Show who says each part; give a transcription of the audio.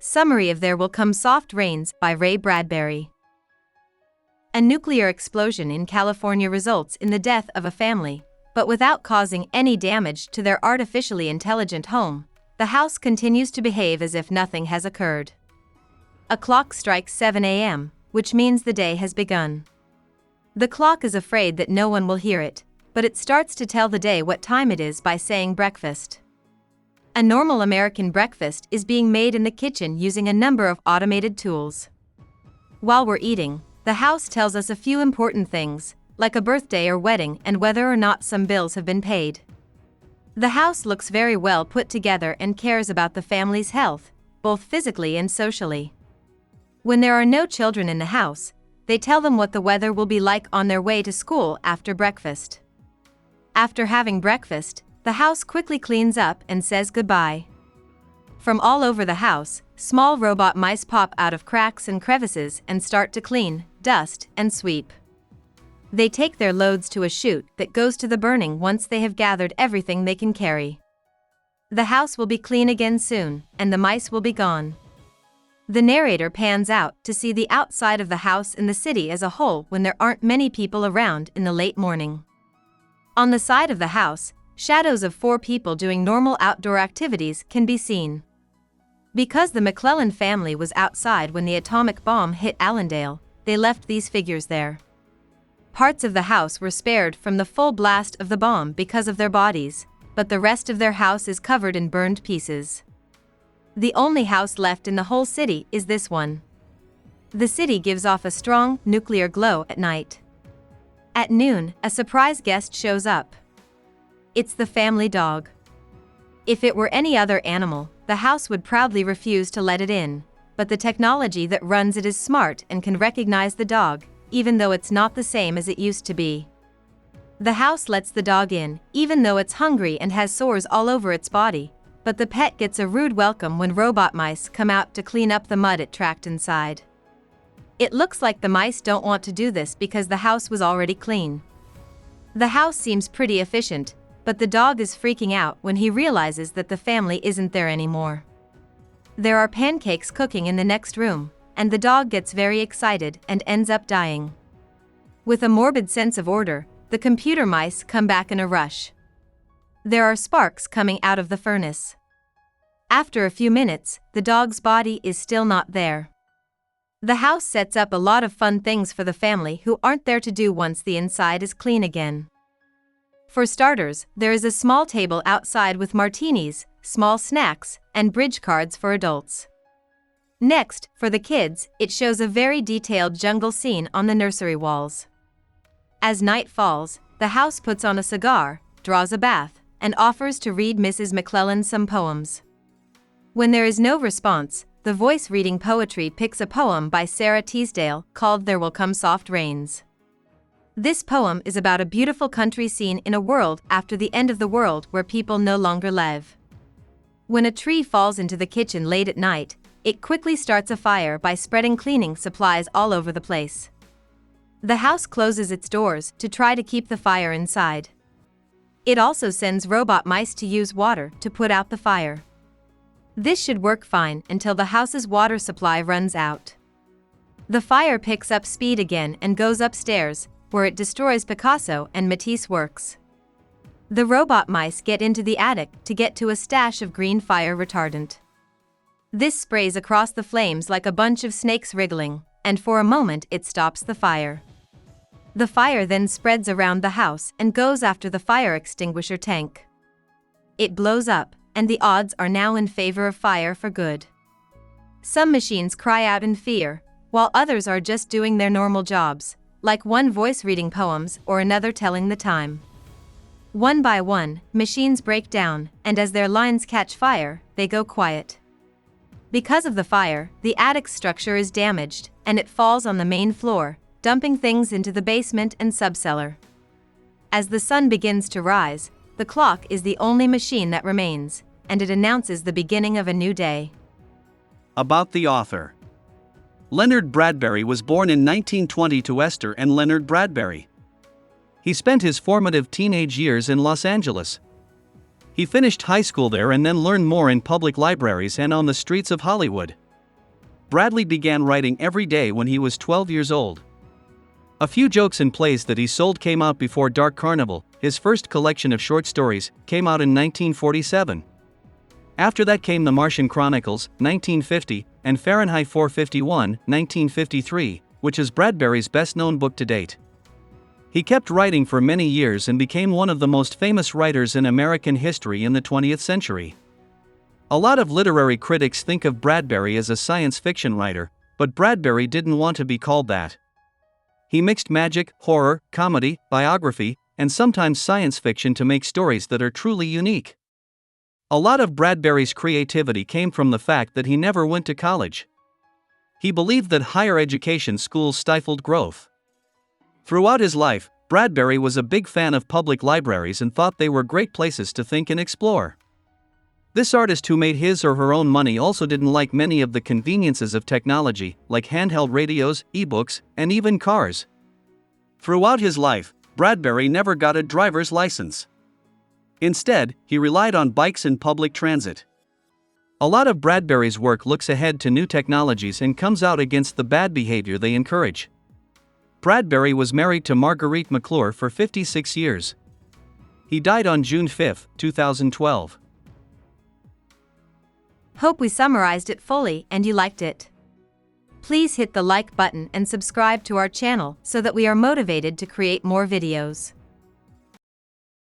Speaker 1: Summary of There Will Come Soft Rains by Bradbury. A nuclear explosion in California results in the death of a family, but without causing any damage to their artificially intelligent home. The house continues to behave as if nothing has occurred. A clock strikes 7 a.m., which means the day has begun. The clock is afraid that no one will hear it, but it starts to tell the day what time it is by saying breakfast. A normal American breakfast is being made in the kitchen using a number of automated tools. While we're eating, the house tells us a few important things, like a birthday or wedding and whether or not some bills have been paid. The house looks very well put together and cares about the family's health, both physically and socially. When there are no children in the house, they tell them what the weather will be like on their way to school after breakfast. After having breakfast, the house quickly cleans up and says goodbye. From all over the house, small robot mice pop out of cracks and crevices and start to clean, dust, and sweep. They take their loads to a chute that goes to the burning once they have gathered everything they can carry. The house will be clean again soon, and the mice will be gone. The narrator pans out to see the outside of the house and the city as a whole when there aren't many people around in the late morning. On the side of the house, shadows of 4 people doing normal outdoor activities can be seen. Because the McClellan family was outside when the atomic bomb hit Allendale, they left these figures there. Parts of the house were spared from the full blast of the bomb because of their bodies, but the rest of their house is covered in burned pieces. The only house left in the whole city is this one. The city gives off a strong, nuclear glow at night. At noon, a surprise guest shows up. It's the family dog. If it were any other animal, the house would proudly refuse to let it in, but the technology that runs it is smart and can recognize the dog, even though it's not the same as it used to be. The house lets the dog in, even though it's hungry and has sores all over its body, but the pet gets a rude welcome when robot mice come out to clean up the mud it tracked inside. It looks like the mice don't want to do this because the house was already clean. The house seems pretty efficient, but the dog is freaking out when he realizes that the family isn't there anymore. There are pancakes cooking in the next room, and the dog gets very excited and ends up dying. With a morbid sense of order, the computer mice come back in a rush. There are sparks coming out of the furnace. After a few minutes, the dog's body is still not there. The house sets up a lot of fun things for the family who aren't there to do once the inside is clean again. For starters, there is a small table outside with martinis, small snacks, and bridge cards for adults. Next, for the kids, it shows a very detailed jungle scene on the nursery walls. As night falls, the house puts on a cigar, draws a bath, and offers to read Mrs. McClellan some poems. When there is no response, the voice reading poetry picks a poem by Sarah Teasdale called There Will Come Soft Rains. This poem is about a beautiful country scene in a world after the end of the world where people no longer live. When a tree falls into the kitchen late at night, it quickly starts a fire by spreading cleaning supplies all over the place. The house closes its doors to try to keep the fire inside. It also sends robot mice to use water to put out the fire. This should work fine until the house's water supply runs out. The fire picks up speed again and goes upstairs, where it destroys Picasso and Matisse works. The robot mice get into the attic to get to a stash of green fire retardant. This sprays across the flames like a bunch of snakes wriggling, and for a moment it stops the fire. The fire then spreads around the house and goes after the fire extinguisher tank. It blows up, and the odds are now in favor of fire for good. Some machines cry out in fear, while others are just doing their normal jobs, like one voice reading poems or another telling the time. One by one, machines break down, and as their lines catch fire, they go quiet. Because of the fire, the attic structure is damaged, and it falls on the main floor, dumping things into the basement and subcellar. As the sun begins to rise, the clock is the only machine that remains, and it announces the beginning of a new day.
Speaker 2: About the author. Leonard Bradbury was born in 1920 to Esther and Leonard Bradbury. He spent his formative teenage years in Los Angeles. He finished high school there and then learned more in public libraries and on the streets of Hollywood. Bradley began writing every day when he was 12 years old. A few jokes and plays that he sold came out before Dark Carnival. His first collection of short stories came out in 1947. After that came The Martian Chronicles, 1950, and Fahrenheit 451, 1953, which is Bradbury's best-known book to date. He kept writing for many years and became one of the most famous writers in American history in the 20th century. A lot of literary critics think of Bradbury as a science fiction writer, but Bradbury didn't want to be called that. He mixed magic, horror, comedy, biography, and sometimes science fiction to make stories that are truly unique. A lot of Bradbury's creativity came from the fact that he never went to college. He believed that higher education schools stifled growth. Throughout his life, Bradbury was a big fan of public libraries and thought they were great places to think and explore. This artist, who made his or her own money, also didn't like many of the conveniences of technology, like handheld radios, ebooks, and even cars. Throughout his life, Bradbury never got a driver's license. Instead, he relied on bikes and public transit. A lot of Bradbury's work looks ahead to new technologies and comes out against the bad behavior they encourage. Bradbury was married to Marguerite McClure for 56 years. He died on June 5, 2012.
Speaker 1: Hope we summarized it fully and you liked it. Please hit the like button and subscribe to our channel so that we are motivated to create more videos.